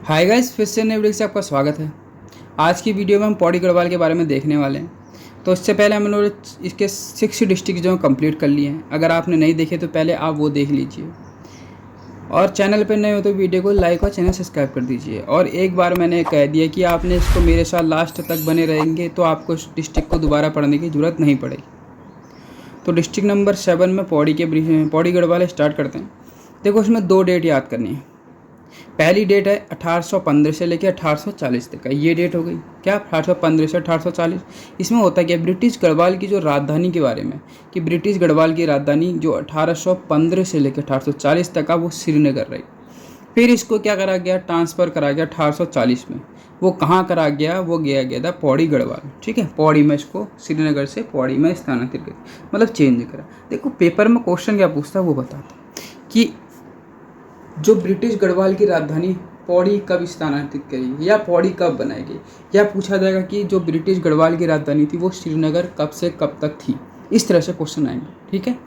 Hi guys, फिर से नए वीडियो से आपका स्वागत है। आज की वीडियो में हम पौड़ी गढ़वाल के बारे में देखने वाले हैं। तो इससे पहले हम लोग इसके 6 डिस्ट्रिक्ट जो कंप्लीट कर लिए हैं। अगर आपने नहीं देखे तो पहले आप वो देख लीजिए, और चैनल पर नए हो तो वीडियो को लाइक और चैनल सब्सक्राइब कर दीजिए। और एक बार मैंने कह दिया कि आपने इसको मेरे साथ लास्ट तक बने रहेंगे तो आपको इस डिस्ट्रिक्ट को दोबारा पढ़ने की ज़रूरत नहीं पड़ेगी। तो डिस्ट्रिक्ट नंबर 7 में पौड़ी गढ़वाल स्टार्ट करते हैं। देखो, इसमें 2 डेट याद करनी है। पहली डेट है 1815 से लेकर 1840 तक का, ये डेट हो गई क्या, 1815 से 1840। इसमें होता क्या, ब्रिटिश गढ़वाल की जो राजधानी के बारे में, कि ब्रिटिश गढ़वाल की राजधानी जो 1815 से लेकर 1840 तक का वो श्रीनगर रही। फिर इसको क्या करा गया, ट्रांसफ़र करा गया 1840 में। वो कहाँ करा गया, वो गया था पौड़ी गढ़वाल। ठीक है, पौड़ी में इसको श्रीनगर से पौड़ी में स्थानांतरित कर, मतलब चेंज करा। देखो पेपर में क्वेश्चन क्या पूछता है वो बताता कि जो ब्रिटिश गढ़वाल की राजधानी पौड़ी कब स्थानांतरित करेगी या पौड़ी कब बनाएगी, या पूछा जाएगा कि जो ब्रिटिश गढ़वाल की राजधानी थी वो श्रीनगर कब से कब तक थी। इस तरह से क्वेश्चन आएंगे। ठीक है,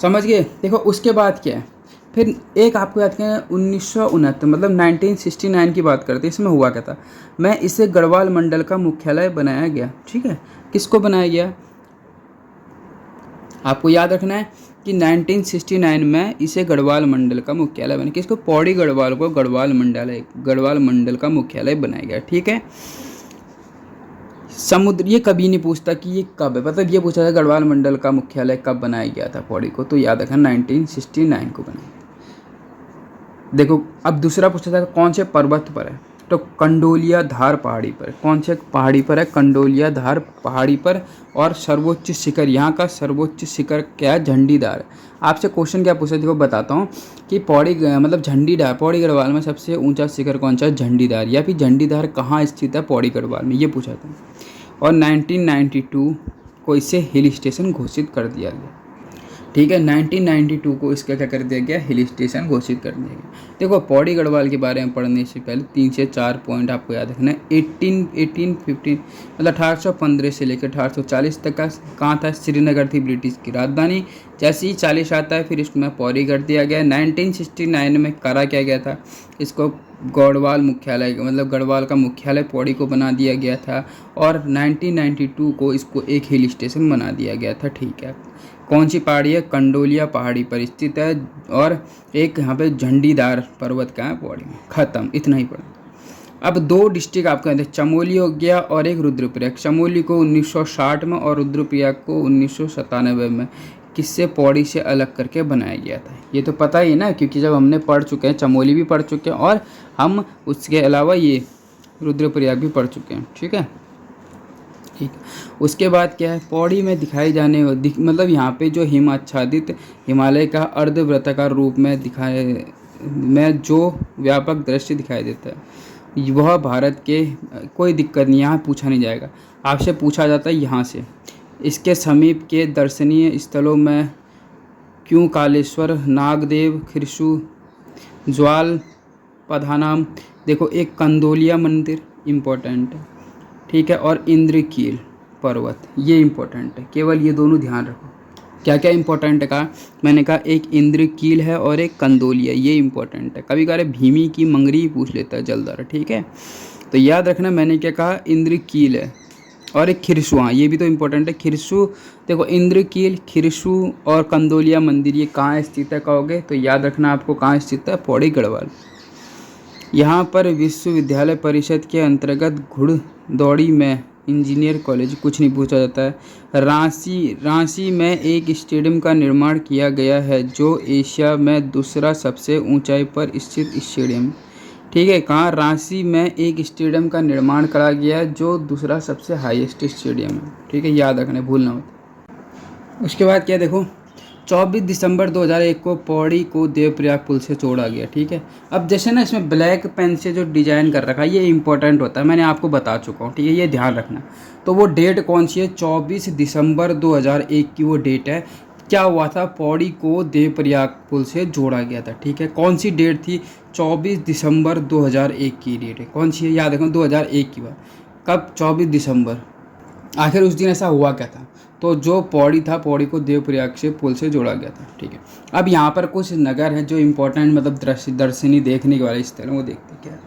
समझ गए। देखो उसके बाद क्या है, फिर एक आपको याद किया 1969 मतलब 1969 की बात करते हैं। इसमें हुआ क्या था, मैं इसे गढ़वाल मंडल का मुख्यालय बनाया गया। ठीक है, किसको बनाया गया, आपको याद रखना है कि 1969 में इसे गढ़वाल मंडल का मुख्यालय बना, किसको, पौड़ी गढ़वाल को गढ़वाल मंडल का मुख्यालय बनाया गया। ठीक है, समुद्र ये कभी नहीं पूछता कि ये कब है, मतलब ये पूछा था गढ़वाल मंडल का मुख्यालय कब बनाया गया था पौड़ी को, तो याद रखना 1969 को बनाया। देखो अब दूसरा पूछा था कौन से पर्वत पर है, तो कंडोलिया धार पहाड़ी पर। कौन से पहाड़ी पर है, कंडोलिया धार पहाड़ी पर। और सर्वोच्च शिखर, यहाँ का सर्वोच्च शिखर क्या है, झंडीदार। आपसे क्वेश्चन क्या पूछा, देखो बताता हूँ कि पौड़ी मतलब झंडीदार, पौड़ी गढ़वाल में सबसे ऊंचा शिखर कौन सा है, झंडीदार। या फिर झंडीदार कहाँ स्थित है, पौड़ी गढ़वाल में, ये पूछा था। और 1992 को इसे हिल स्टेशन घोषित कर दिया गया। ठीक है, 1992 को इसका क्या कर दिया गया, हिल स्टेशन घोषित कर दिया गया। देखो पौड़ी गढ़वाल के बारे में पढ़ने से पहले 3 से 4 पॉइंट आपको याद रखना है। 1815 मतलब 1815 से लेकर 1840 तक का कहाँ था, श्रीनगर थी ब्रिटिश की राजधानी। जैसे ही 40 आता है फिर इसमें पौड़ी कर दिया गया। 1969 में करा क्या गया था, इसको गढ़वाल मुख्यालय मतलब गढ़वाल का मुख्यालय पौड़ी को बना दिया गया था। और 1992 को इसको एक हिल स्टेशन बना दिया गया था। ठीक है, कौन सी पहाड़ी है, कंडोलिया पहाड़ी पर स्थित है। और एक यहाँ पे झंडीदार पर्वत का है पौड़ी में। खत्म, इतना ही पढ़ा। अब 2 डिस्ट्रिक्ट आपको कहते हैं, चमोली हो गया और एक रुद्रप्रयाग। चमोली को 1960 में और रुद्रप्रयाग को 1997 में किससे, पौड़ी से अलग करके बनाया गया था। ये तो पता ही है ना, क्योंकि जब हमने पढ़ चुके हैं, चमोली भी पढ़ चुके हैं और हम उसके अलावा ये रुद्रप्रयाग भी पढ़ चुके हैं। ठीक है, ठीक। उसके बाद क्या है, पौड़ी में दिखाई जाने मतलब यहाँ पे जो हिम आच्छादित हिमालय का अर्धवृत्ताकार रूप में जो व्यापक दृश्य दिखाई देता है, वह भारत के, कोई दिक्कत नहीं, यहाँ पूछा नहीं जाएगा, आपसे पूछा जाता है यहाँ से। इसके समीप के दर्शनीय स्थलों में क्यों कालेश्वर, नागदेव, खिरसू, ज्वाल पधानाम। देखो एक कंदोलिया मंदिर इम्पोर्टेंट है। ठीक है, और इंद्रकील पर्वत, ये इम्पोर्टेंट है, केवल ये दोनों ध्यान रखो। क्या क्या इंपॉर्टेंट है कहा, मैंने कहा एक इंद्रकील है और एक कंदोलिया, ये इंपॉर्टेंट है। कभी कभार भीमी की मंगरी पूछ लेता है जलदार। ठीक है, तो याद रखना मैंने क्या कहा, इंद्रकील है और एक खिरसू, हाँ ये भी तो इम्पोर्टेंट है, खिरसू। देखो इंद्रकील, खिरसू और कंदोलिया मंदिर ये कहाँ स्थित है कहोगे, तो याद रखना आपको कहाँ स्थित है, पौड़ी गढ़वाल। यहाँ पर विश्वविद्यालय परिषद के अंतर्गत घुड़दौड़ी में इंजीनियर कॉलेज, कुछ नहीं पूछा जाता है। रांची में एक स्टेडियम का निर्माण किया गया है जो एशिया में दूसरा सबसे ऊंचाई पर स्थित स्टेडियम। ठीक है, कहाँ, रांची में एक स्टेडियम का निर्माण करा गया है जो दूसरा सबसे हाईएस्ट स्टेडियम है। ठीक है, याद रखना, भूलना मत। उसके बाद क्या, देखो 24 दिसंबर 2001 को पौड़ी को देवप्रयाग पुल से जोड़ा गया। ठीक है, अब जैसे ना इसमें ब्लैक पेन से जो डिजाइन कर रखा है ये इंपॉर्टेंट होता है, मैंने आपको बता चुका हूँ। ठीक है, ये ध्यान रखना। तो वो डेट कौन सी है, 24 दिसंबर 2001 की वो डेट है। क्या हुआ था, पौड़ी को देवप्रयाग पुल से जोड़ा गया था। ठीक है, कौन सी डेट थी, 24 दिसंबर 2001 की डेट है। कौन सी है, याद रखना, 2001 की बात। कब, 24 दिसंबर आखिर उस दिन ऐसा हुआ क्या था? तो जो पौड़ी था, पौड़ी को देवप्रयाग से पुल से जोड़ा गया था। ठीक है, अब यहाँ पर कुछ नगर हैं जो इम्पोर्टेंट मतलब दर्शनीय देखने के वाले स्थल हैं, वो देखते हैं क्या है।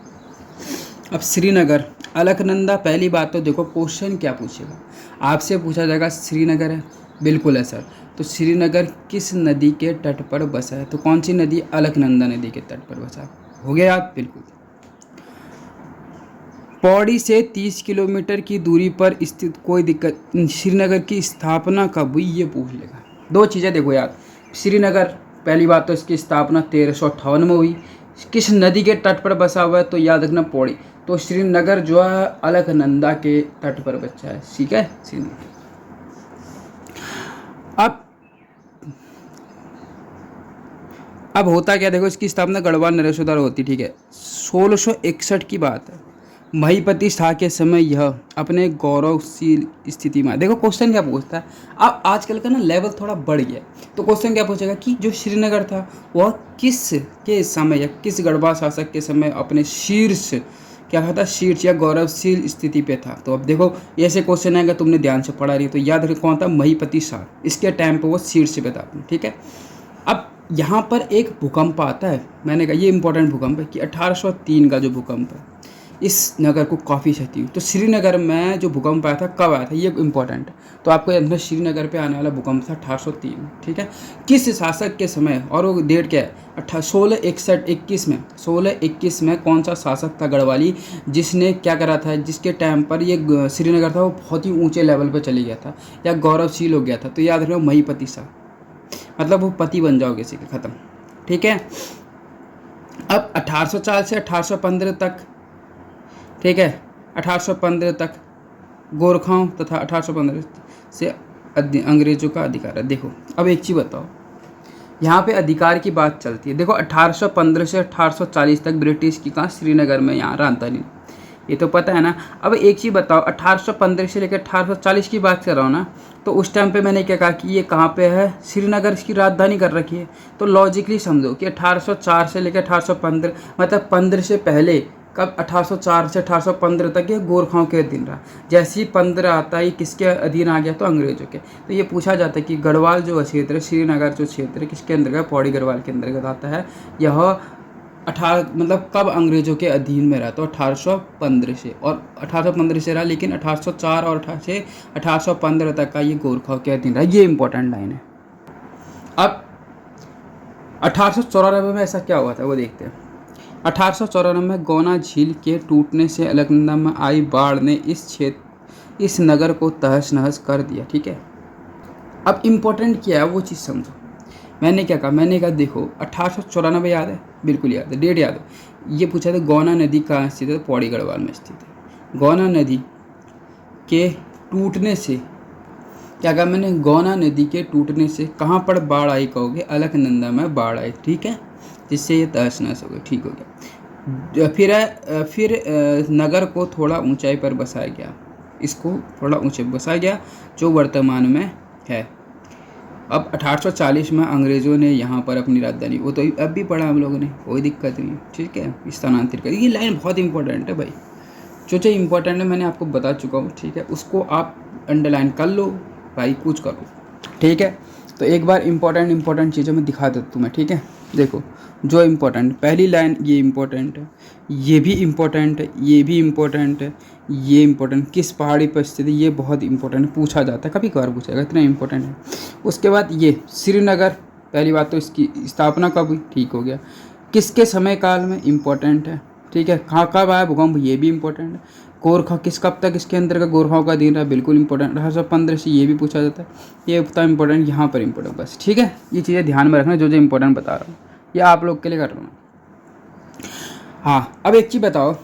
अब श्रीनगर, अलकनंदा, पहली बात तो देखो क्वेश्चन क्या पूछेगा आपसे, पूछा जाएगा श्रीनगर है, बिल्कुल है सर। तो श्रीनगर किस नदी के तट पर बसा है? तो कौन सी नदी? अलकनंदा नदी के तट पर बसा है। हो गया याद? बिल्कुल। पौड़ी से 30 किलोमीटर की दूरी पर स्थित, कोई दिक्कत, श्रीनगर की स्थापना कब हुई ये पूछ लेगा। दो चीज़ें देखो याद, श्रीनगर पहली बात तो इसकी स्थापना 1358 में हुई। किस नदी के तट पर बसा हुआ है? तो याद रखना पौड़ी। तो श्रीनगर जो है अलकनंदा के तट पर बचा है। ठीक है, श्रीनगर। अब होता क्या देखो, इसकी स्थापना गढ़वाल नरेश द्वारा होती। ठीक है, 1661 की बात है। महीपति शाह के समय यह अपने गौरवशील स्थिति में, देखो क्वेश्चन क्या पूछता है। अब आजकल का ना लेवल थोड़ा बढ़ गया है, तो क्वेश्चन क्या पूछेगा कि जो श्रीनगर था वह किस के समय या किस गढ़वाल शासक के समय अपने शीर्ष, क्या कहा था, शीर्ष या गौरवशील स्थिति पे था। तो अब देखो ऐसे क्वेश्चन आएगा, तुमने ध्यान से पढ़ा रही तो याद रखो कौन था? महीपति शाह, इसके टाइम पे वो शीर्ष पे था। ठीक है, अब यहाँ पर एक भूकंप आता है, मैंने कहा ये इंपॉर्टेंट भूकंप है कि 1803 का जो भूकंप है इस नगर को काफ़ी क्षति हुई। तो श्रीनगर में जो भूकंप आया था कब आया था ये इंपॉर्टेंट है। तो आपको याद रखना श्रीनगर पे आने वाला भूकंप था 1803। ठीक है, किस शासक के समय, और वो डेट क्या है? 1661 में, 1621 में कौन सा शासक था गढ़वाली जिसने क्या करा था, जिसके टाइम पर ये श्रीनगर था वो बहुत ही ऊँचे लेवल पर चली गया था या गौरवशील हो गया था? तो याद रखना महीपति शाह, मतलब वो पति बन जाओगे इसी के, ख़त्म। ठीक है, अब 1804 से 1815 तक, ठीक है, 1815 तक गोरखाओं तथा 1815 से अंग्रेजों का अधिकार है। देखो अब एक चीज़ बताओ, यहाँ पे अधिकार की बात चलती है। देखो 1815 से 1840 तक ब्रिटिश की कहाँ? श्रीनगर में, यहाँ राजधानी, ये तो पता है ना। अब एक चीज़ बताओ, 1815 से लेकर 1840 की बात कर रहा हूँ ना, तो उस टाइम पे मैंने क्या कहा कि ये कहाँ पे है? श्रीनगर इसकी राजधानी कर रखी है। तो लॉजिकली समझो कि 1804 से लेकर 1815, मतलब 15 से पहले कब? 1804 से 1815 तक ये गोरखाओं के अधीन रहा। जैसे ही 15 आता है किसके अधीन आ गया? तो अंग्रेजों के। तो ये पूछा जाता है कि गढ़वाल जो क्षेत्र है, श्रीनगर जो क्षेत्र है, किसके अंतर्गत? पौड़ी गढ़वाल के अंतर्गत आता है। यह 18 मतलब कब अंग्रेजों के अधीन में रहा? तो 1815 से, और 1815 से रहा, लेकिन 1804 और 1815 तक का ये गोरखाओं के अधीन रहा। ये इंपॉर्टेंट लाइन है। अब 1894 में ऐसा क्या हुआ था वो देखते हैं। 1894 में गौना झील के टूटने से अलकनंदा में आई बाढ़ ने इस नगर को तहस नहस कर दिया। ठीक है, अब इम्पोर्टेंट क्या है वो चीज़ समझो। मैंने क्या कहा? मैंने कहा देखो 1894 याद है, बिल्कुल याद है, डेट याद है। ये पूछा था गौना नदी कहाँ स्थित है? पौड़ी गढ़वाल में स्थित है। गौना नदी के टूटने से, क्या कहा मैंने? गौना नदी के टूटने से कहाँ पर बाढ़ आई कहोगे? अलकनंदा में बाढ़ आई। ठीक है, जिससे ये तहस नहस हो गया। ठीक हो गया। फिर नगर को थोड़ा ऊंचाई पर बसाया गया, इसको थोड़ा ऊंचे बसाया गया जो वर्तमान में है। अब 1840 में अंग्रेज़ों ने यहाँ पर अपनी राजधानी, वो तो अब भी पढ़ा हम लोगों ने, कोई दिक्कत नहीं। ठीक है, स्थानांतरित कर। ये लाइन बहुत इंपॉर्टेंट है भाई, जो इम्पोर्टेंट है मैंने आपको बता चुका हूँ। ठीक है, उसको आप अंडरलाइन कर लो भाई, कुछ करो। ठीक है, तो एक बार इम्पोर्टेंट चीज़ों में दिखा देता तुम्हें। ठीक है, देखो जो इम्पोर्टेंट, पहली लाइन ये इम्पोर्टेंट है, ये भी इम्पोर्टेंट है, ये भी इम्पोर्टेंट है, ये इम्पोर्टेंट, किस पहाड़ी पर स्थित है ये बहुत इम्पोर्टेंट पूछा जाता है, कभी कभार पूछेगा, इतना इम्पोर्टेंट है। उसके बाद ये श्रीनगर, पहली बात तो इसकी स्थापना कब हुई? ठीक हो गया। किसके समय काल में? इम्पोर्टेंट है। ठीक है, कहाँ कब आया भूकंप? ये भी इम्पोर्टेंट है। गोरखा किस कब तक इसके अंदर का गोरखाओं का अधीन रहा? बिल्कुल इंपॉर्टेंट। 1815 से ये भी पूछा जाता है, ये उतना इंपॉर्टेंट, यहाँ पर इंपॉर्टेंट बस। ठीक है, ये चीज़ें ध्यान में रखना, जो इंपॉर्टेंट बता रहा हूँ ये आप लोग के लिए कर रहा हूँ। हाँ, अब एक चीज़ बताओ,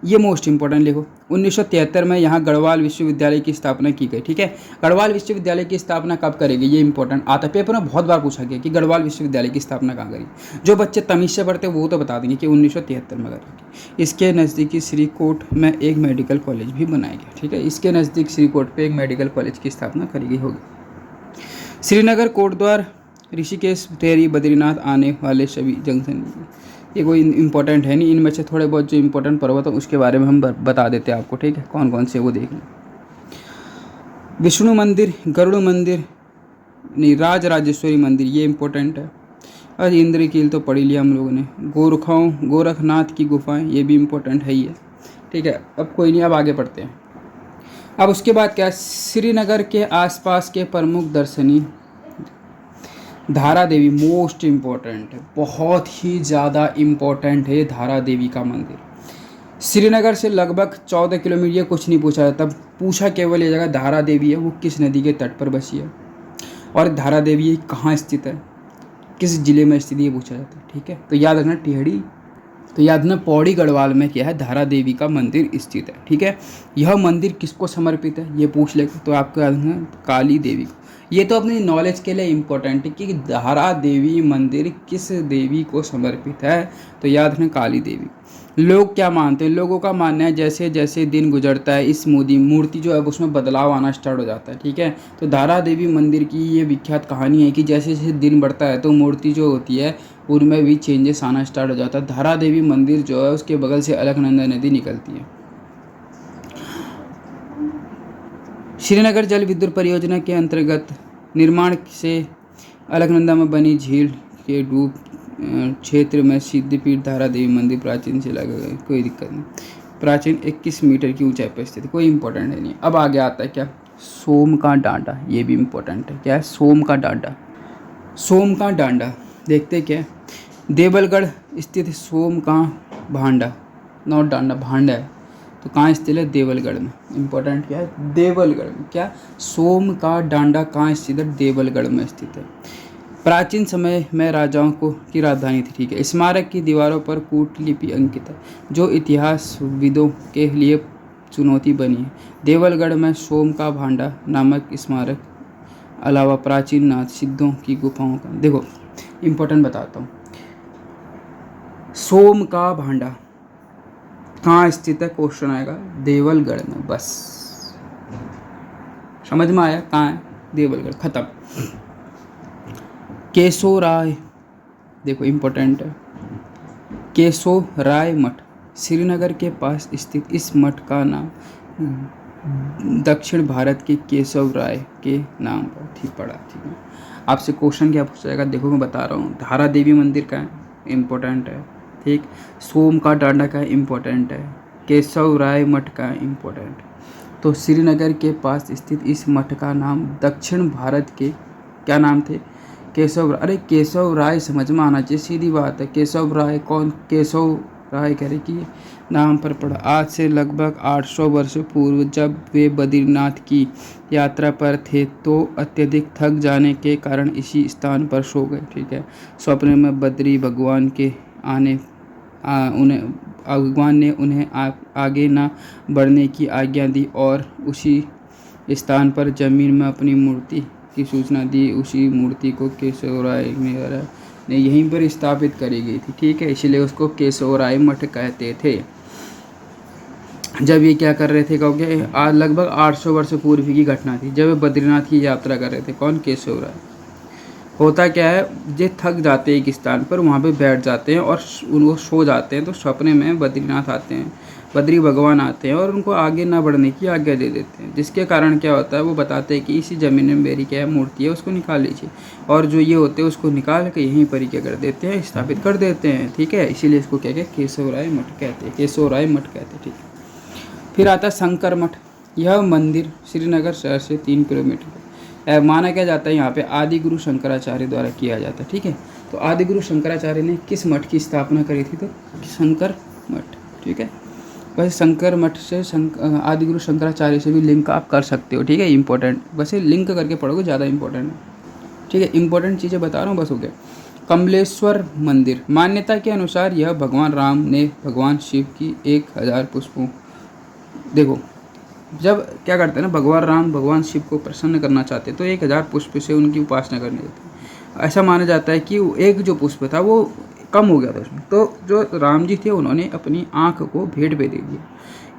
ये मोस्ट इंपॉर्टेंट लिखो। 1973 में यहाँ गढ़वाल विश्वविद्यालय की स्थापना की गई। ठीक है, गढ़वाल विश्वविद्यालय की स्थापना कब करेगी? ये इंपॉर्टेंट आता है, पेपर में बहुत बार पूछा गया कि गढ़वाल विश्वविद्यालय की स्थापना कहाँ करी। जो बच्चे तमीज़ से पढ़ते वो तो बता देंगे कि 1973 में करेगी। इसके नज़दीकी श्रीकोट में एक मेडिकल कॉलेज भी बनाया गया। ठीक है, इसके नज़दीक श्रीकोट पर एक मेडिकल कॉलेज की स्थापना करी गई होगी। श्रीनगर, कोटद्वार, ऋषिकेश, टेहरी, बद्रीनाथ आने वाले सभी जंक्शन, ये कोई इंपॉर्टेंट है नहीं, इनमें से थोड़े बहुत जो इंपॉर्टेंट पर्वत है उसके बारे में हम बता देते हैं आपको। ठीक है, कौन कौन से वो देख लें। विष्णु मंदिर, गरुड़ मंदिर, नहीं राज राजेश्वरी मंदिर, ये इम्पोर्टेंट है। और इंद्र कील तो पढ़ी लिया हम लोगों ने। गोरखनाथ की गुफाएं, ये भी इम्पोर्टेंट है ही है। ठीक है, अब कोई नहीं, अब आगे बढ़ते हैं। अब उसके बाद क्या है, श्रीनगर के आसपास के प्रमुख दर्शनीय, धारा देवी मोस्ट इम्पोर्टेंट है, बहुत ही ज़्यादा इम्पोर्टेंट है धारा देवी का मंदिर। श्रीनगर से लगभग 14 किलोमीटर, ये कुछ नहीं पूछा जाता, पूछा केवल ये जगह धारा देवी है वो किस नदी के तट पर बसी है, और धारा देवी कहाँ स्थित है, किस जिले में स्थित है, ये पूछा जाता है। ठीक है, तो याद रखना टिहड़ी, तो याद रखना पौड़ी गढ़वाल में क्या है, धारा देवी का मंदिर स्थित है। ठीक है, यह मंदिर किसको समर्पित है, ये पूछ लेगा तो आपको याद रखना काली देवी को। ये तो अपनी नॉलेज के लिए इम्पोर्टेंट है कि धारा देवी मंदिर किस देवी को समर्पित है, तो याद रखना काली देवी। लोग क्या मानते हैं, लोगों का मानना है जैसे जैसे दिन गुजरता है इस मूर्ति जो है उसमें बदलाव आना स्टार्ट हो जाता है। ठीक है, तो धारा देवी मंदिर की ये विख्यात कहानी है कि जैसे जैसे दिन बढ़ता है तो मूर्ति जो होती है उनमें भी चेंजेस आना स्टार्ट हो जाता है। धारा देवी मंदिर जो है उसके बगल से अलकनंदा नदी निकलती है। श्रीनगर जल विद्युत परियोजना के अंतर्गत निर्माण से अलकनंदा में बनी झील के डूब क्षेत्र में सिद्धपीठ धारा देवी मंदिर प्राचीन से लगा गया, कोई दिक्कत नहीं, प्राचीन 21 मीटर की ऊंचाई पर स्थित, कोई इंपॉर्टेंट है नहीं। अब आगे आता है क्या, सोम का डांडा, ये भी इम्पोर्टेंट है। क्या है, सोम का डांडा। सोम का डांडा देखते क्या है, देवलगढ़ स्थित सोम का भांडा, नॉट डांडा, भांडा है, तो कहाँ स्थित है, देवलगढ़ में। इंपॉर्टेंट क्या है, देवलगढ़ में। क्या, सोम का डांडा कहाँ स्थित है, देवलगढ़ में स्थित है। प्राचीन समय में राजाओं को की राजधानी थी। ठीक है, स्मारक की दीवारों पर कूटलिपि अंकित है जो इतिहासविदों के लिए चुनौती बनी है। देवलगढ़ में सोम का भांडा नामक स्मारक अलावा प्राचीन नाथ सिद्धों की गुफाओं का, देखो इम्पोर्टेंट बताता हूँ, सोम का भांडा कहाँ स्थित है, क्वेश्चन आएगा, देवलगढ़ में, बस समझ में आया, कहाँ है, देवलगढ़, खत्म। केशोराय, देखो इम्पोर्टेंट है, केशोराय मठ, श्रीनगर के पास स्थित इस मठ का नाम दक्षिण भारत के केशव राय के नाम पर थी पड़ा। ठीक है, आपसे क्वेश्चन क्या पूछा जाएगा, देखो मैं बता रहा हूँ, धारा देवी मंदिर का है, इम्पोर्टेंट है। ठीक, सोम का डांडा का इम्पोर्टेंट है, केशव राय मठ का इम्पोर्टेंट। तो श्रीनगर के पास स्थित इस मठ का नाम दक्षिण भारत के क्या नाम थे, केशव, अरे केशव राय समझ में आना चाहिए, सीधी बात है। केशव राय कौन, केशव राय करे कि नाम पर पड़ा। आज से लगभग 800 वर्ष पूर्व जब वे बद्रीनाथ की यात्रा पर थे तो अत्यधिक थक जाने के कारण इसी स्थान पर सो गए। ठीक है, स्वप्न में बद्री भगवान के भगवान ने उन्हें आगे ना बढ़ने की आज्ञा दी और उसी स्थान पर जमीन में अपनी मूर्ति की सूचना दी। उसी मूर्ति को केशवराय ने यहीं पर स्थापित करी गई थी। ठीक है, इसलिए उसको केशवराय मठ कहते थे। जब ये क्या कर रहे थे, कहोगे आज लगभग 800 वर्ष पूर्व की घटना थी, जब वे बद्रीनाथ की यात्रा कर रहे थे। कौन, केशवराय। होता क्या है, ये थक जाते हैं एक स्थान पर, वहाँ पे बैठ जाते हैं और उनको सो जाते हैं, तो सपने में बद्रीनाथ आते हैं, बद्री भगवान आते हैं और उनको आगे ना बढ़ने की आज्ञा दे देते हैं। जिसके कारण क्या होता है, वो बताते हैं कि इसी ज़मीन में मेरी क्या मूर्ति है, उसको निकाल लीजिए, और जो ये होते हैं उसको निकाल के यहीं पर ही क्या कर देते हैं, स्थापित कर देते हैं। ठीक है, इसीलिए इसको क्या कहते हैं, केशवराय मठ कहते हैं, केशवराय मठ कहते हैं। ठीक है, फिर आता है शंकर मठ। यह मंदिर श्रीनगर शहर से 3 किलोमीटर माना क्या जाता है, यहाँ पे आदि गुरु शंकराचार्य द्वारा किया जाता है। ठीक है, तो आदि गुरु शंकराचार्य ने किस मठ की स्थापना करी थी, तो शंकर मठ। ठीक है, वैसे शंकर मठ से आदि गुरु शंकराचार्य से भी लिंक आप कर सकते हो। ठीक है, इंपॉर्टेंट, वैसे लिंक करके पढ़ोगे ज़्यादा इंपॉर्टेंट है। ठीक है, इंपॉर्टेंट चीज़ें बता रहा हूँ, बस हो गया। कमलेश्वर मंदिर, मान्यता के अनुसार यह भगवान राम ने भगवान शिव की 1000 पुष्पों, देखो जब क्या करते हैं ना, भगवान राम भगवान शिव को प्रसन्न करना चाहते तो 1000 पुष्प से उनकी उपासना करनी होती। ऐसा माना जाता है कि एक जो पुष्प था वो कम हो गया था उसमें, तो जो राम जी थे उन्होंने अपनी आँख को भेंट पे दे दिया।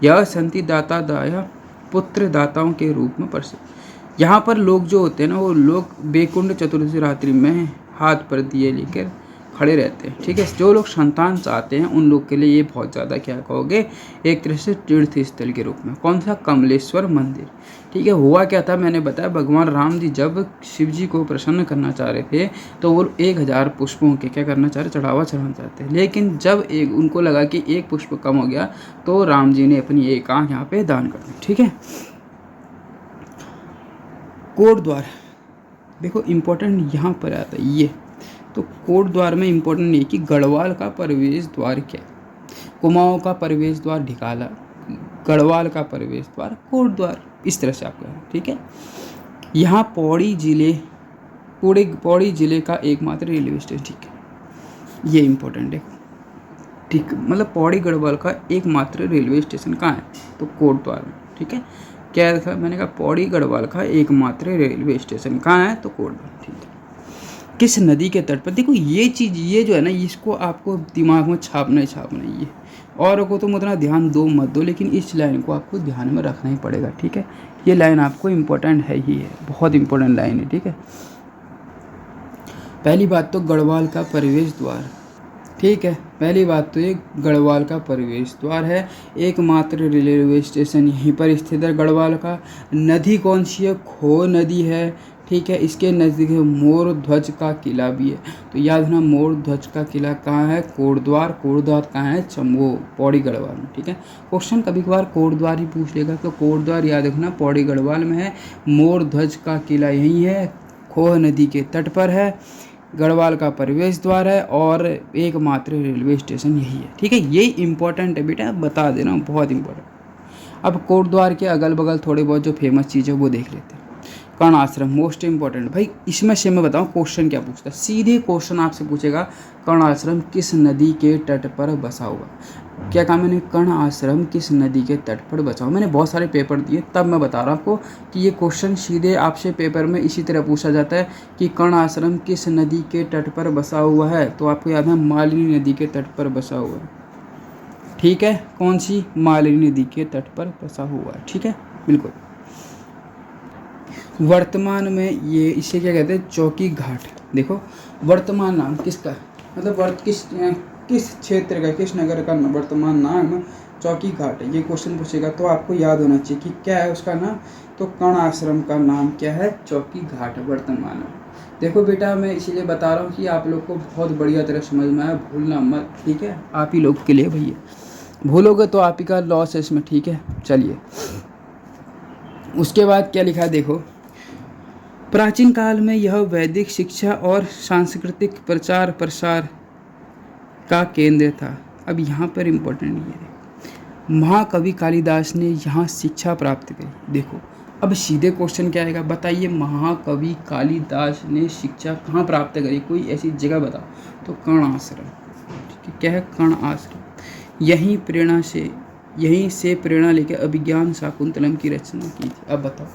यह संति दाता दाया पुत्र दाताओं के रूप में प्रसिद्ध। यहाँ पर लोग जो होते हैं ना, वो लोग बेकुंड चतुर्दशी रात्रि में हाथ पर दिए लेकर खड़े रहते हैं, ठीक है। जो लोग संतान चाहते हैं उन लोग के लिए ये बहुत ज़्यादा क्या कहोगे, एक तरह से तीर्थ स्थल के रूप में। कौन सा, कमलेश्वर मंदिर, ठीक है। हुआ क्या था, मैंने बताया भगवान राम जी जब शिव जी को प्रसन्न करना चाह रहे थे तो वो 1000 पुष्पों के क्या करना चाह रहे, चढ़ावा चढ़ाना चाहते हैं। लेकिन जब एक उनको लगा कि एक पुष्प कम हो गया तो राम जी ने अपनी एक आँख यहाँ पे दान कर दी, ठीक है। कोट द्वार, देखो इम्पोर्टेंट यहाँ पर आता है ये, तो कोट द्वार में इम्पोर्टेंट ये कि गढ़वाल का प्रवेश द्वार क्या, कुमाऊँ का प्रवेश द्वार ढिकाला, गढ़वाल का प्रवेश द्वार कोट द्वार, इस तरह से आपका, ठीक है। यहाँ पौड़ी जिले का एकमात्र रेलवे स्टेशन, ठीक है, ये इम्पोर्टेंट है, ठीक, मतलब पौड़ी गढ़वाल का एकमात्र रेलवे स्टेशन कहाँ है, तो कोट द्वार में, ठीक है। क्या था, मैंने कहा पौड़ी गढ़वाल का एकमात्र रेलवे स्टेशन कहाँ है, तो कोट द्वार, ठीक है। किस नदी के तट पर, देखो ये चीज़, ये जो है ना, इसको आपको दिमाग में छापना ही है, और को तुम उतना ध्यान दो मत दो, लेकिन इस लाइन को आपको ध्यान में रखना ही पड़ेगा, ठीक है। ये लाइन आपको इम्पोर्टेंट है ही है, बहुत इंपॉर्टेंट लाइन है, ठीक है। पहली बात तो गढ़वाल का प्रवेश द्वार, ठीक है, पहली बात तो ये गढ़वाल का प्रवेश द्वार है, एकमात्र रेलवे स्टेशन यहीं पर स्थित है गढ़वाल का। नदी कौन सी है, खो नदी है, ठीक है। इसके नज़दीक मोर ध्वज का किला भी है, तो याद रखना मोर ध्वज का किला कहाँ है, कोटद्वार, कोटद्वार कहाँ है, चमो पौड़ी गढ़वाल में, ठीक है। क्वेश्चन कभी कभार कोटद्वार ही पूछ लेगा, तो कोटद्वार याद रखना पौड़ी गढ़वाल में है। मोर ध्वज का किला यहीं है, खोह नदी के तट पर है, गढ़वाल का प्रवेश द्वार है, और एकमात्र रेलवे स्टेशन यही है, ठीक है। ये इंपॉर्टेंट है बेटा, बता देना, बहुत इंपॉर्टेंट। अब कोटद्वार के अगल बगल थोड़े बहुत जो फेमस चीज़ है वो देख लेते हैं। कर्ण आश्रम मोस्ट इंपॉर्टेंट, भाई इसमें से मैं बताऊँ क्वेश्चन क्या पूछता है, सीधे क्वेश्चन आपसे पूछेगा कर्ण आश्रम किस नदी के तट पर बसा हुआ, क्या कहा मैंने, कर्ण आश्रम किस नदी के तट पर बचा हुआ। मैंने बहुत सारे पेपर दिए, तब मैं बता रहा हूँ आपको कि ये क्वेश्चन सीधे आपसे पेपर में इसी तरह पूछा जाता है कि कर्ण आश्रम किस नदी के तट पर बसा हुआ है, तो आपको याद है मालिनी नदी के तट पर बसा हुआ है, ठीक है। कौन सी, मालिनी नदी के तट पर बसा हुआ है, ठीक है, बिल्कुल। वर्तमान में ये इसे क्या कहते हैं, चौकी घाट, देखो वर्तमान नाम किसका, मतलब किस क्षेत्र का, किस नगर का वर्तमान नाम चौकी घाट है, ये क्वेश्चन पूछेगा तो आपको याद होना चाहिए कि क्या है उसका नाम, तो कर्ण आश्रम का नाम क्या है, चौकी घाट वर्तमान में। देखो बेटा मैं इसीलिए बता रहा हूँ कि आप लोग को बहुत बढ़िया तरह समझ में आया, भूलना मत, ठीक है, आप ही लोग के लिए भैया, भूलोगे तो आप ही का लॉस है इसमें, ठीक है। चलिए उसके बाद क्या लिखा है, देखो प्राचीन काल में यह वैदिक शिक्षा और सांस्कृतिक प्रचार प्रसार का केंद्र था। अब यहाँ पर इम्पोर्टेंट ये है, महाकवि कालिदास ने यहाँ शिक्षा प्राप्त करी। देखो अब सीधे क्वेश्चन क्या आएगा, बताइए महाकवि कालिदास ने शिक्षा कहाँ प्राप्त करी, कोई ऐसी जगह बताओ, तो कर्ण आश्रम, ठीक है, क्या है, कर्ण आश्रम। यहीं से प्रेरणा लेकर अभिज्ञान शाकुंतलम की रचना की थी। अब बताओ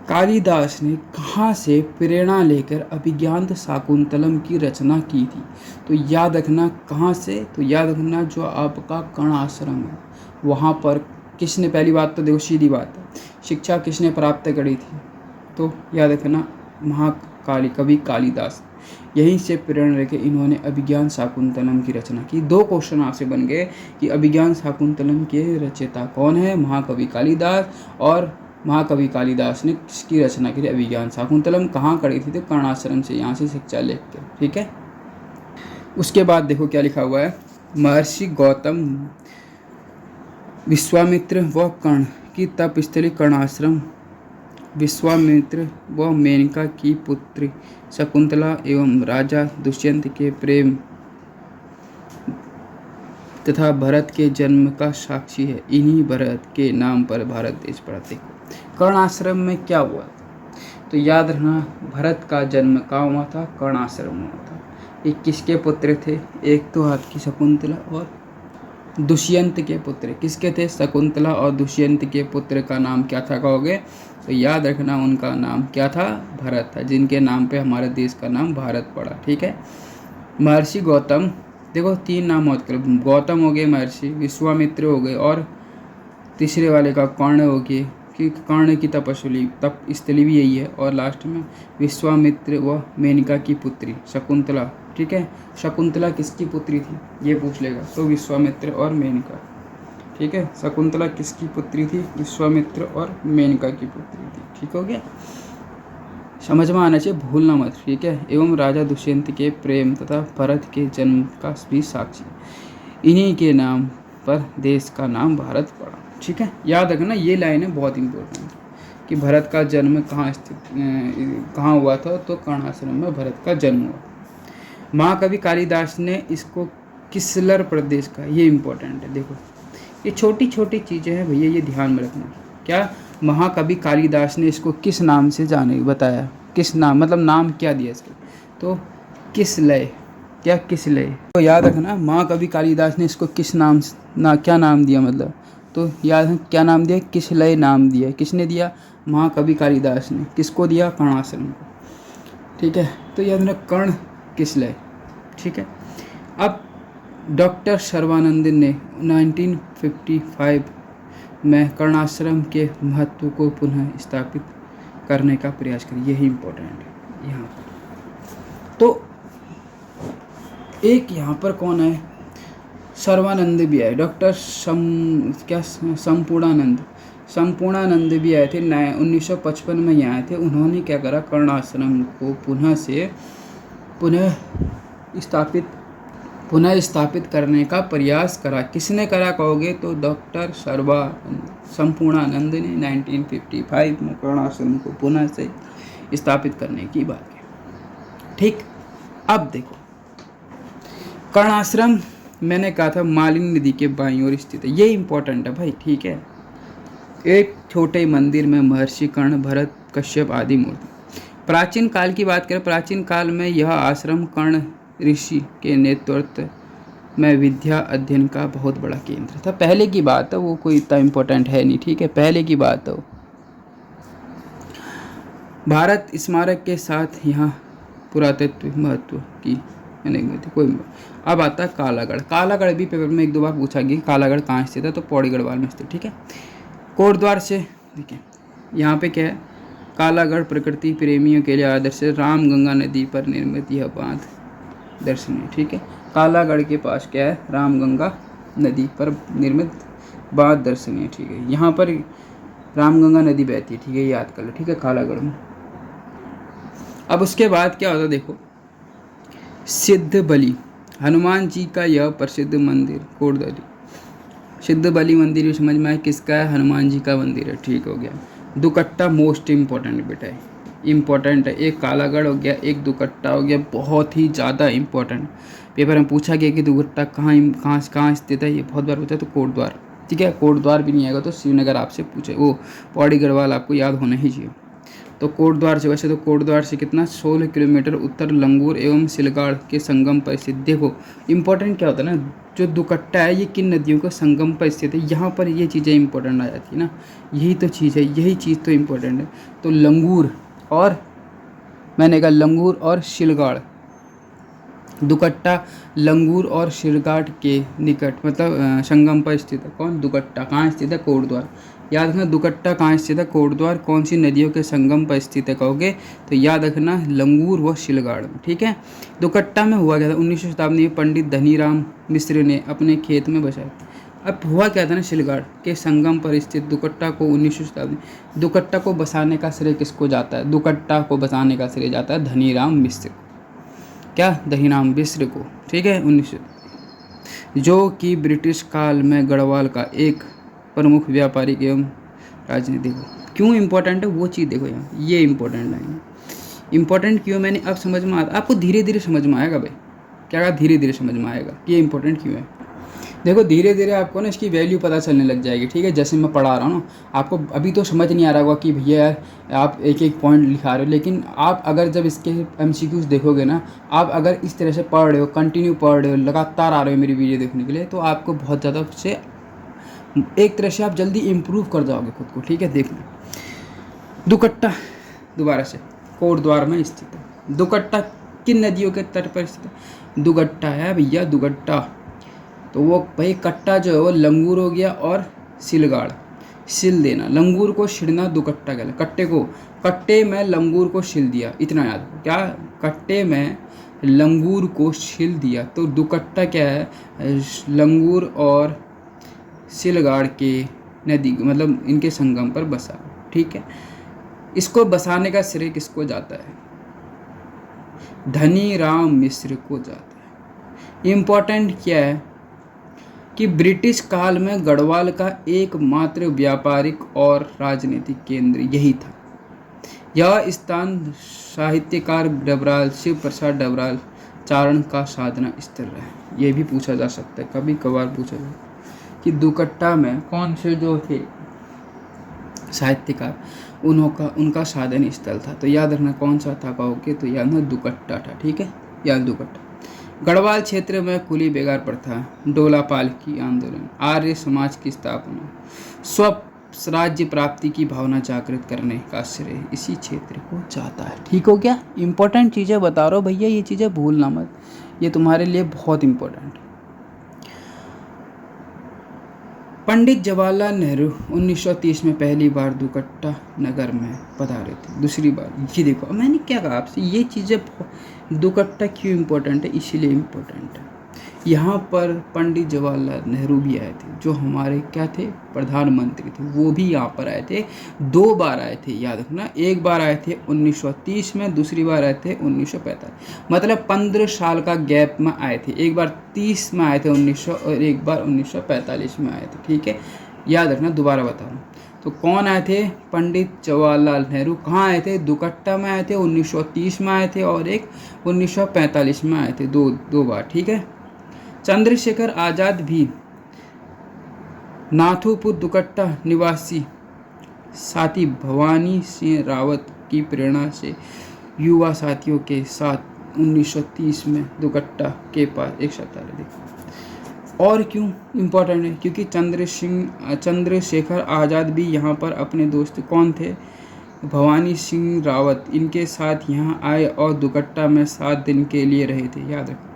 कालिदास ने कहाँ से प्रेरणा लेकर अभिज्ञान शाकुंतलम की रचना की थी, तो याद रखना कहाँ से, तो याद रखना जो आपका कर्ण आश्रम है वहाँ पर किसने, पहली बात तो देखो सीधी बात है, शिक्षा किसने प्राप्त करी थी, तो याद रखना कवि कालिदास। यहीं से प्रेरणा लेकर इन्होंने अभिज्ञान शाकुंतलम की रचना की। दो क्वेश्चन आपसे बन गए कि अभिज्ञान शाकुंतलम के रचयिता कौन है, महाकवि कालिदास, और महाकवि कालिदास ने किसकी रचना की थी, अभिज्ञान शाकुंतलम कहाँ करी थी, तो कर्ण आश्रम से, यहाँ से शिक्षा लेकर, ठीक है। उसके बाद देखो क्या लिखा हुआ है, महर्षि गौतम विश्वामित्र व कर्ण की तपस्थली कर्ण आश्रम, विश्वामित्र व मेनका की पुत्री शकुंतला एवं राजा दुष्यंत के प्रेम तथा भरत के जन्म का साक्षी है। इन्हीं भरत के नाम पर भारत देश पड़ा। देखो कर्ण आश्रम में क्या हुआ, तो याद रखना भरत का जन्म कहाँ हुआ था, कर्ण आश्रम हुआ था। ये किसके पुत्र थे, एक तो आपकी शकुंतला और दुष्यंत के पुत्र, किसके थे, शकुंतला और दुष्यंत के पुत्र का नाम क्या था कहोगे, तो याद रखना उनका नाम क्या था, भरत था, जिनके नाम पे हमारे देश का नाम भारत पड़ा, ठीक है। महर्षि गौतम, देखो तीन नाम मत करो, गौतम हो गए महर्षि, विश्वामित्र हो गए, और तीसरे वाले का कर्ण हो गए, कि कर्ण की तप स्थली भी यही है। और लास्ट में विश्वामित्र व मेनका की पुत्री शकुंतला, ठीक है। शकुंतला किसकी पुत्री थी ये पूछ लेगा, तो विश्वामित्र और मेनका, ठीक है। शकुंतला किसकी पुत्री थी, विश्वामित्र और मेनका की पुत्री थी, ठीक हो गया। समझ में आना चाहिए, भूलना मत, ठीक है। एवं राजा दुष्यंत के प्रेम तथा भरत के जन्म का भी साक्षी, इन्हीं के नाम पर देश का नाम भारत पड़ा, ठीक है। याद रखना ये लाइन है बहुत इंपॉर्टेंट, कि भरत का जन्म कहाँ हुआ था, तो कर्ण आश्रम में भरत का जन्म हुआ। महाकवि कालिदास ने इसको किसलर प्रदेश का, ये इंपॉर्टेंट है। देखो ये छोटी छोटी चीज़ें हैं भैया, ये ध्यान में रखना। क्या महाकवि कालिदास ने इसको किस नाम से जाने बताया, किस नाम मतलब नाम क्या दिया इसको, तो किसलय, क्या किसलय। तो याद रखना महाकवि कालिदास ने इसको किस नाम क्या नाम दिया, मतलब तो याद है क्या नाम दिया, किसलय नाम दिया। किसने दिया, महाकवि कालिदास ने। किसको दिया, कर्णाश्रम को, ठीक है। तो याद रखना कर्ण किसलय, ठीक है। अब डॉक्टर सर्वानंद ने 1955 में कर्णाश्रम के महत्व को पुनः स्थापित करने का प्रयास किया, यही इम्पोर्टेंट है यहाँ पर। तो एक यहाँ पर कौन है, सर्वानंद भी आए, डॉक्टर संपूर्णानंद भी आए थे, 1955 में यहाँ आए थे। उन्होंने क्या करा, कर्णाश्रम को पुनः स्थापित करने का प्रयास करा। किसने करा कहोगे, तो डॉक्टर संपूर्णानंद ने 1955 में कर्णाश्रम को पुनः से स्थापित करने की बात की, ठीक। अब देखो कर्णाश्रम मैंने कहा था मालिनी नदी के बाईं ओर स्थित है, ये इंपॉर्टेंट है भाई, ठीक है। एक छोटे मंदिर में महर्षि कर्ण, भरत, कश्यप आदि मूर्ति। प्राचीन काल की बात करें, प्राचीन काल में यह आश्रम कर्ण ऋषि के नेतृत्व में विद्या अध्ययन का बहुत बड़ा केंद्र था। पहले की बात है, वो कोई इतना इम्पोर्टेंट है नहीं, ठीक है, पहले की बात है। भारत स्मारक के साथ यहाँ पुरातत्व महत्व की कोई। अब आता है कालागढ़। कालागढ़ भी पेपर में एक दो बार पूछा गया, कालागढ़ कहाँ स्थित है, तो पौड़ी गढ़वाल में स्थित, ठीक है। कोटद्वार से देखिए यहाँ पे क्या है, कालागढ़ प्रकृति प्रेमियों के लिए आदर्श है, रामगंगा नदी पर निर्मित यह बांध दर्शनीय, ठीक है। कालागढ़ के पास क्या है, रामगंगा नदी पर निर्मित बांध दर्शनीय, ठीक है। यहाँ पर रामगंगा नदी बहती है, ठीक है, याद कर लो, ठीक है, कालागढ़ में। अब उसके बाद क्या होता देखो, सिद्ध बलि, हनुमान जी का यह प्रसिद्ध मंदिर कोटद्वार। सिद्ध बलि मंदिर भी समझ में आए किसका है, हनुमान जी का मंदिर है, ठीक हो गया। दुकट्टा मोस्ट इम्पोर्टेंट बेटा है, इम्पोर्टेंट है। एक कालागढ़ हो गया, एक दुकट्टा हो गया, बहुत ही ज़्यादा इम्पोर्टेंट। पेपर में पूछा गया कि दुकट्टा कहाँ स्थित है, ये बहुत बार पूछा, तो कोटद्वार, ठीक है। कोटद्वार भी नहीं आएगा तो श्रीनगर आपसे पूछे, वो पौड़ी गढ़वाल आपको याद होना ही चाहिए। तो कोटद्वार से, वैसे तो कोटद्वार से कितना 16 किलोमीटर उत्तर लंगूर एवं सिलगाड़ के संगम पर स्थित। देखो इंपॉर्टेंट क्या होता है ना, जो दुकट्टा है ये किन नदियों के संगम पर स्थित है, यहाँ पर ये चीज़ें इंपॉर्टेंट आ जाती है ना, यही तो चीज़ है, यही चीज़ तो इम्पोर्टेंट है। तो लंगूर और मैंने कहा लंगूर और सिलगाड़, दुकट्टा लंगूर और सिलगाड़ के निकट मतलब संगम पर स्थित है। कौन, दुकट्टा कहाँ स्थित है, कोटद्वार। याद रखना दुकट्टा कहाँ स्थित है, कोटद्वार। कौन सी नदियों के संगम पर स्थित है कहोगे, तो याद रखना लंगूर व सिलगाड़ में, ठीक है। दुकट्टा में हुआ क्या था, 19वीं शताब्दी में पंडित धनीराम मिश्र ने अपने खेत में बसाया। अब हुआ क्या था ना, सिलगाड़ के संगम पर स्थित दुकट्टा को 19वीं शताब्दी, दुकट्टा को बसाने का श्रेय किसको जाता है, दुकट्टा को बसाने का श्रेय जाता है धनीराम मिश्र, क्या, धनीराम मिश्र को, ठीक है। 1900 जो कि ब्रिटिश काल में गढ़वाल का एक प्रमुख व्यापारिक एवं राजनीतिक। क्यों इंपॉर्टेंट है वो चीज़ देखो, यहाँ ये इंपॉर्टेंट है। इंपॉर्टेंट क्यों मैंने अब समझ में आता, आपको धीरे धीरे समझ में आएगा भाई, क्या कहा, धीरे धीरे समझ में आएगा कि ये इंपॉर्टेंट क्यों है। देखो धीरे धीरे आपको ना इसकी वैल्यू पता चलने लग जाएगी, ठीक है। जैसे मैं पढ़ा रहा हूँ ना, आपको अभी तो समझ नहीं आ रहा होगा कि भैया यार आप एक एक पॉइंट लिखा रहे हो, लेकिन आप अगर जब इसके MCQs देखोगे ना, आप अगर इस तरह से पढ़ रहे हो, कंटिन्यू पढ़ रहे हो, लगातार आ रहे हो मेरी वीडियो देखने के लिए, तो आपको बहुत ज़्यादा उससे एक तरह से आप जल्दी इम्प्रूव कर जाओगे खुद को, ठीक है। देखना दुकट्टा दोबारा से कोटद्वार में स्थित है। दुकट्टा किन नदियों के तट पर स्थित है, दुगट्टा है भैया, दुगट्टा। तो वो भाई कट्टा जो है वो लंगूर हो गया और सिलगाड़, सिल देना, लंगूर को छिड़ना दुकट्टा कहलाता है। कट्टे में लंगूर को छिल दिया, इतना याद रखो। क्या? कट्टे में लंगूर को छिल दिया। तो दुकट्टा क्या है? लंगूर और सिलगाड़ के नदी, मतलब इनके संगम पर बसा। ठीक है, इसको बसाने का श्रेय किसको जाता है? धनी राम मिश्र को जाता है। इम्पोर्टेंट क्या है कि ब्रिटिश काल में गढ़वाल का एकमात्र व्यापारिक और राजनीतिक केंद्र यही था। यह स्थान साहित्यकार डबराल शिव प्रसाद डबराल चारण का साधना स्थल रहा। ये भी पूछा जा सकता है, कभी कभार पूछा जाए कि दुकट्टा में कौन से जो थे साहित्यकार, उनका साधन स्थल था। तो याद रखना कौन सा था कहोगे तो याद ना दुकट्टा था। ठीक है, याद दुकट्टा। गढ़वाल क्षेत्र में खुली बेगार प्रथा, डोला पालकी आंदोलन, आर्य समाज की स्थापना, स्व राज्य प्राप्ति की भावना जागृत करने का श्रेय इसी क्षेत्र को जाता है। ठीक हो गया? इंपॉर्टेंट चीज़ें बता रहा हूँ भैया, ये चीज़ें भूलना मत, ये तुम्हारे लिए बहुत इंपॉर्टेंट है। पंडित जवाहरलाल नेहरू 1930 में पहली बार दुकट्टा नगर में पधारे थे। दूसरी बार ये देखो, मैंने क्या कहा आपसे, ये चीज़ें दुकट्टा क्यों इम्पोर्टेंट है? इसीलिए इम्पोर्टेंट है। यहाँ पर पंडित जवाहरलाल नेहरू भी आए थे, जो हमारे क्या थे? प्रधानमंत्री थे। वो भी यहाँ पर आए थे, 2 बार आए थे, याद रखना। एक बार आए थे 1930 में, दूसरी बार आए थे 1945, मतलब 15 साल का गैप में आए थे। एक बार 30 में आए थे 1900 और एक बार 1945 में आए थे। ठीक है, याद रखना, दोबारा बता रहा हूँ। तो कौन आए थे? पंडित जवाहरलाल नेहरू। कहाँ आए थे? दुकट्टा में आए थे, 1930 में आए थे और एक 1945 में आए थे, दो बार। ठीक है। चंद्रशेखर आज़ाद भी नाथुपुर दुकट्टा निवासी साथी भवानी सिंह रावत की प्रेरणा से युवा साथियों के साथ 1930 में दुकट्टा के पास एक सप्ताह देखा। और क्यों इम्पोर्टेंट है? क्योंकि चंद्रशेखर आज़ाद भी यहाँ पर अपने दोस्त कौन थे? भवानी सिंह रावत, इनके साथ यहाँ आए और दुकट्टा में 7 दिन के लिए रहे थे, याद रखो।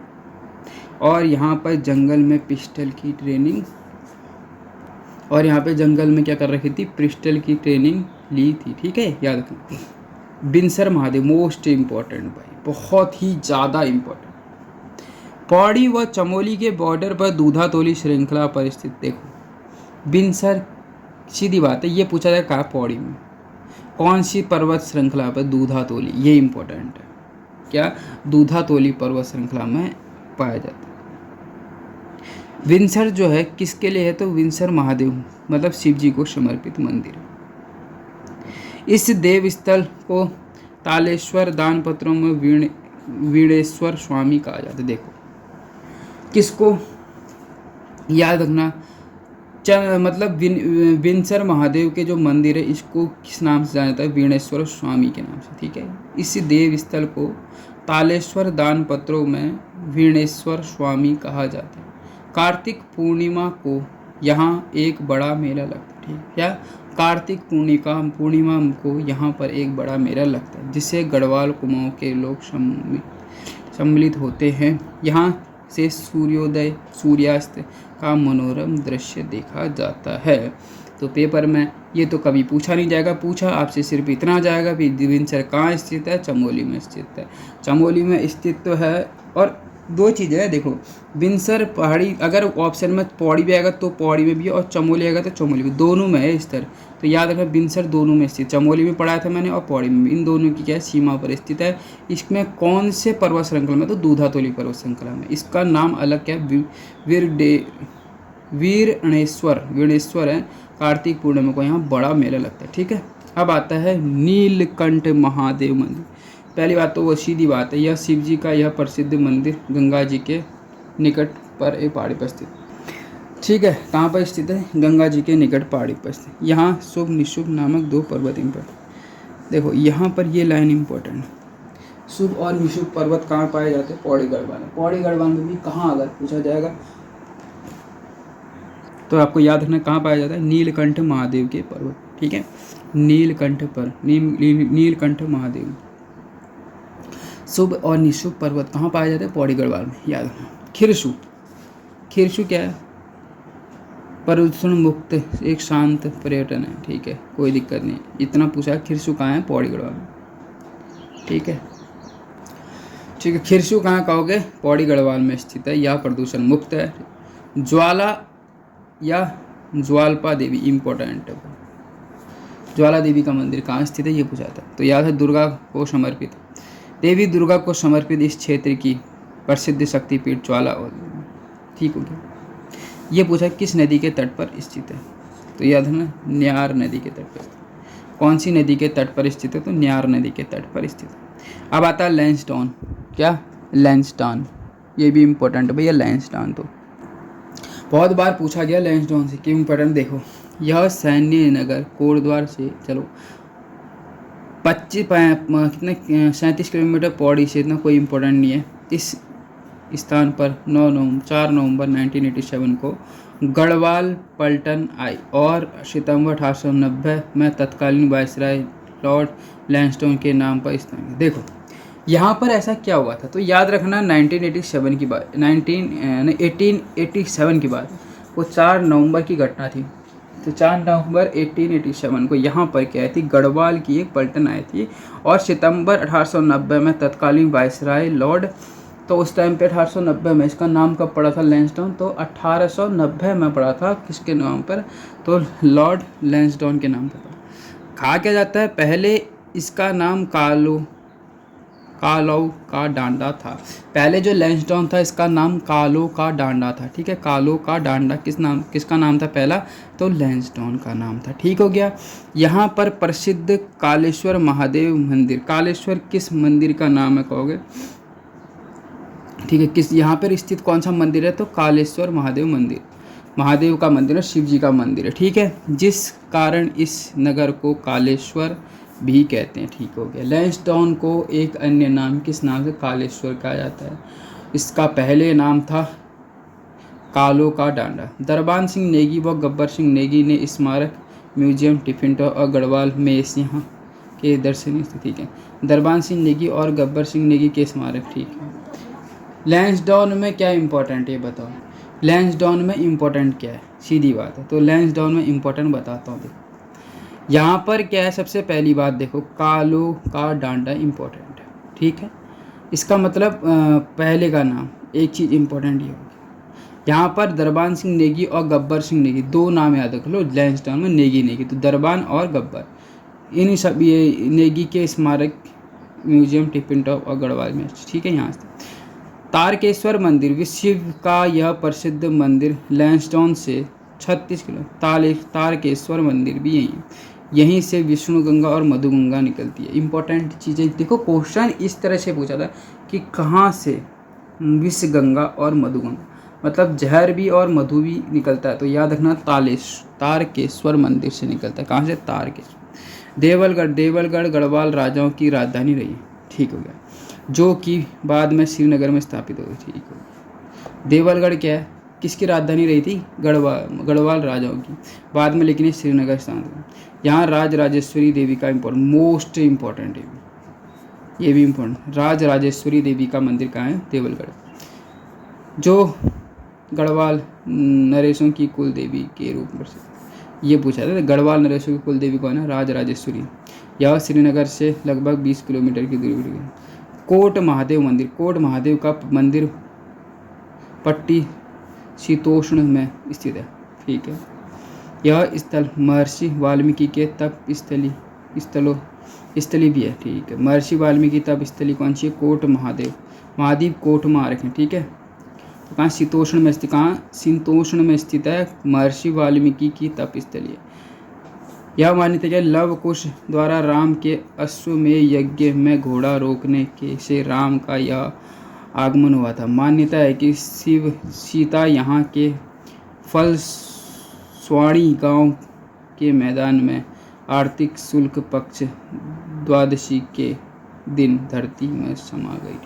और यहाँ पर जंगल में पिस्टल की ट्रेनिंग, और यहाँ पे जंगल में क्या कर रखी थी? पिस्टल की ट्रेनिंग ली थी। ठीक है, याद रखना। बिनसर महादेव मोस्ट इम्पॉर्टेंट भाई, बहुत ही ज़्यादा इम्पोर्टेंट। पौड़ी व चमोली के बॉर्डर पर दूधातोली श्रृंखला पर स्थित। देखो बिनसर, सीधी बात है, ये पूछा जाए कहाँ? पौड़ी में। कौन सी पर्वत श्रृंखला पर? दूधातोली। ये इम्पोर्टेंट है। क्या? दूधातोली पर्वत श्रृंखला में पाया जाता है। विंसर जो है किसके लिए है? तो विंसर महादेव मतलब शिव जी को समर्पित मंदिर है। इस देव स्थल को तालेश्वर दान पत्रों में वीणेश्वर स्वामी कहा जाता है। देखो किसको याद रखना, मतलब विंसर महादेव के जो मंदिर है इसको किस नाम से जाना जाता है? वीणेश्वर स्वामी के नाम से। ठीक है, इस देव स्थल को तालेश्वर दान पत्रों में वीणेश्वर स्वामी कहा जाता है। कार्तिक पूर्णिमा को यहाँ एक बड़ा मेला लगता है। ठीक है, कार्तिक पूर्णिमा को यहाँ पर एक बड़ा मेला लगता है जिससे गढ़वाल कुमाऊं के लोग सम्मिलित होते हैं। यहाँ से सूर्योदय सूर्यास्त का मनोरम दृश्य देखा जाता है। तो पेपर में ये तो कभी पूछा नहीं जाएगा, पूछा आपसे सिर्फ इतना जाएगा कि विंसर कहाँ स्थित है? चमोली में स्थित है। चमोली में स्थित तो है। और 2 चीज़ें हैं, देखो विंसर पहाड़ी, अगर ऑप्शन में पौड़ी भी आएगा तो पौड़ी में भी, और चमोली आएगा तो चमोली भी, दोनों में है स्तर। तो याद रखना विंसर दोनों में स्थित, चमोली में पढ़ाया था मैंने और पौड़ी में भी, इन दोनों की क्या है? सीमा पर स्थित है। इसमें कौन से पर्वत श्रृंखला में? तो दूधातोली पर्वत श्रृंखला में। इसका नाम अलग क्या है? वीणेश्वर है। कार्तिक पूर्णिमा को यहाँ बड़ा मेला लगता है। ठीक है, अब आता है नीलकंठ महादेव मंदिर। पहली बात तो वो सीधी बात है, यह शिव जी का यह प्रसिद्ध मंदिर गंगा जी के निकट पर एक पहाड़ी पर स्थित। ठीक है, कहाँ पर स्थित है? गंगा जी के निकट पहाड़ी पर स्थित। यहाँ शुभ निशुभ नामक 2 पर्वत इम्पोर्टेंट। देखो यहाँ पर ये लाइन इम्पोर्टेंट है, शुभ और निशुभ पर्वत कहाँ पाए जाते हैं? पौड़ी गढ़वाल में। पौड़ी गढ़वाल में भी कहाँ अगर पूछा जाएगा तो आपको याद रखना कहाँ पाया जाता है? नीलकंठ महादेव के पर्वत। ठीक है, नीलकंठ पर नीलकंठ महादेव। शुभ और निशुभ पर्वत कहाँ पाया जाता है? पौड़ी गढ़वाल में, याद रखना। खिरसू क्या है? प्रदूषण मुक्त एक शांत पर्यटन है, ठीक है, कोई दिक्कत नहीं। इतना पूछा। खिरसू कहाँ है? पौड़ी गढ़वाल में, ठीक है। ठीक है, खिरसू कहाँ कहोगे? पौड़ी गढ़वाल में स्थित है, यह प्रदूषण मुक्त है। ज्वाला या ज्वालपा देवी इम्पोर्टेंट है। ज्वाला देवी का मंदिर कहाँ स्थित है, ये पूछा था, तो याद है दुर्गा को समर्पित। देवी दुर्गा को समर्पित इस क्षेत्र की प्रसिद्ध शक्तिपीठ ज्वाला, ठीक हो गया। ये पूछा किस नदी के तट पर स्थित है, तो याद है ना, न्यार नदी के तट पर। कौन सी नदी के तट पर स्थित है, तो न्यार नदी के तट पर स्थित है। अब आता है लैंसडाउन। क्या? लैंसडाउन, ये भी इम्पोर्टेंट है भैया। लैंसडाउन तो बहुत बार पूछा गया लैंसडाउन से, क्यों इम्पोर्टेंट देखो। यह सैन्य नगर कोटद्वार से चलो 37 किलोमीटर पौड़ी से, इतना कोई इम्पोर्टेंट नहीं है। इस स्थान पर 4 नवंबर 1987 को गढ़वाल पलटन आई और सितंबर 1890 में तत्कालीन वायसराय लॉर्ड लैंसडाउन के नाम पर स्थान। देखो यहाँ पर ऐसा क्या हुआ था, तो याद रखना 1987 की बात, 1887 की बात, वो 4 नवंबर की घटना थी। तो 4 नवंबर 1887 को यहाँ पर क्या थी, गढ़वाल की एक पलटन आई थी और सितंबर 1890 में तत्कालीन वायसराय लॉर्ड, तो उस टाइम पे 1890 में इसका नाम कब पड़ा था, लैंसडाउन, तो 1890 में पड़ा था किसके नाम पर, तो लॉर्ड लैंसडाउन के नाम पर। कहा क्या जाता है, पहले इसका नाम कालो का डांडा था। पहले जो लैंसडाउन था इसका नाम कालो का डांडा था, ठीक है। कालो का डांडा किसका नाम था पहला, तो लैंसडाउन का नाम था, ठीक हो गया। यहाँ पर प्रसिद्ध कालेश्वर महादेव मंदिर, कालेश्वर किस मंदिर का नाम है कहोगे, ठीक है। किस यहाँ पर स्थित कौन सा मंदिर है, तो कालेश्वर महादेव मंदिर, महादेव का मंदिर है, शिव जी का मंदिर है, ठीक है। जिस कारण इस नगर को कालेश्वर भी कहते हैं, ठीक हो गया। लैंसडाउन को एक अन्य नाम किस नाम से, कालेश्वर कहा जाता है। इसका पहले नाम था कालो का डांडा। दरबान सिंह नेगी व गब्बर सिंह नेगी ने स्मारक म्यूजियम टिफिन और गढ़वाल में इस यहाँ के दर्शनीय, ठीक है। दरबान सिंह नेगी और गब्बर सिंह नेगी के स्मारक, ठीक है। लैंसडाउन में क्या इंपॉर्टेंट है बताओ, लैंसडाउन में इंपॉर्टेंट क्या है, सीधी बात है। तो लैंसडाउन में इंपॉर्टेंट बताता हूँ। देखो यहाँ पर क्या है, सबसे पहली बात देखो, कालो का डांडा इंपॉर्टेंट है, ठीक है। इसका मतलब पहले का नाम, एक चीज़ इंपॉर्टेंट ये होगी। यहाँ पर दरबान सिंह नेगी और गब्बर सिंह नेगी, दो नाम याद रख लो लैंसडाउन में, नेगी नेगी, तो दरबान और गब्बर, इन सब ये नेगी के स्मारक म्यूजियम टिफिन टॉप और गढ़वाल में, ठीक है। यहाँ से तारकेश्वर मंदिर, विश्व का यह प्रसिद्ध मंदिर लैंसडाउन से 36 किलो, तारकेश्वर मंदिर भी यहीं से विष्णु गंगा और मधु गंगा निकलती है। इंपॉर्टेंट चीज़ें देखो, क्वेश्चन इस तरह से पूछा था कि कहाँ से विश्व गंगा और मधु गंगा, मतलब जहर भी और मधु भी निकलता है, तो याद रखना तारकेश्वर मंदिर से निकलता है। कहाँ से, तारकेश्वर। देवलगढ़ गढ़वाल राजाओं की राजधानी रही, ठीक हो गया, जो कि बाद में श्रीनगर में स्थापित हो गई, ठीक हो गया। देवलगढ़ क्या है, किसकी राजधानी रही थी, गढ़वाल राजाओं की, बाद में लेकिन श्रीनगर स्थापित। यहाँ राजराजेश्वरी देवी का मोस्ट इम्पोर्टेंट है, ये भी इम्पोर्टेंट, राजराजेश्वरी देवी का मंदिर कहाँ है, देवलगढ़, जो गढ़वाल नरेशों की कुल देवी के रूप में, ये पूछा था। गढ़वाल नरेशों की कुल देवी कौन है, राजराजेश्वरी। यह श्रीनगर से लगभग 20 किलोमीटर की दूरी पर। कोट महादेव मंदिर, कोट महादेव का मंदिर पट्टी शीतोष्ण में स्थित है, ठीक है। यह स्थल महर्षि वाल्मीकि के तप स्थली भी है, ठीक है। महर्षि वाल्मीकि तप स्थली कौन सी है, कोट महादेव, महादेव कोट में आ रखे हैं, ठीक है। तो कहाँ, शीतोष्ण में स्थित, कहाँ, शीतोष्ण में स्थित है, महर्षि वाल्मीकि की तप स्थली है। यह मान्यता है लव कुश द्वारा राम के अश्वमेध यज्ञ में घोड़ा रोकने के से राम का यह आगमन हुआ था। मान्यता है कि शिव सीता यहाँ के फलस्वाणी गांव के मैदान में आर्थिक शुल्क पक्ष द्वादशी के दिन धरती में समा गई।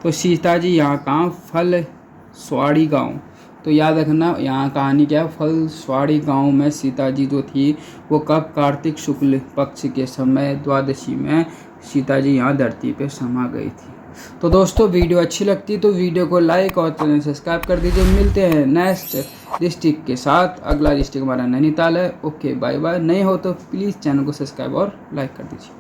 तो सीता जी यहाँ कहाँ, फलस्वाड़ी गांव, तो याद रखना यहाँ कहानी क्या है, फलस्वाड़ी गांव में सीता जी जो थी वो कब, कार्तिक शुक्ल पक्ष के समय द्वादशी में सीता जी यहाँ धरती पे समा गई थी। तो दोस्तों वीडियो अच्छी लगती तो वीडियो को लाइक और चैनल सब्सक्राइब कर दीजिए। मिलते हैं नेक्स्ट डिस्ट्रिक्ट के साथ। अगला डिस्ट्रिक्ट हमारा नैनीताल है। Okay bye bye. नए हो तो प्लीज़ चैनल को सब्सक्राइब और लाइक कर दीजिए।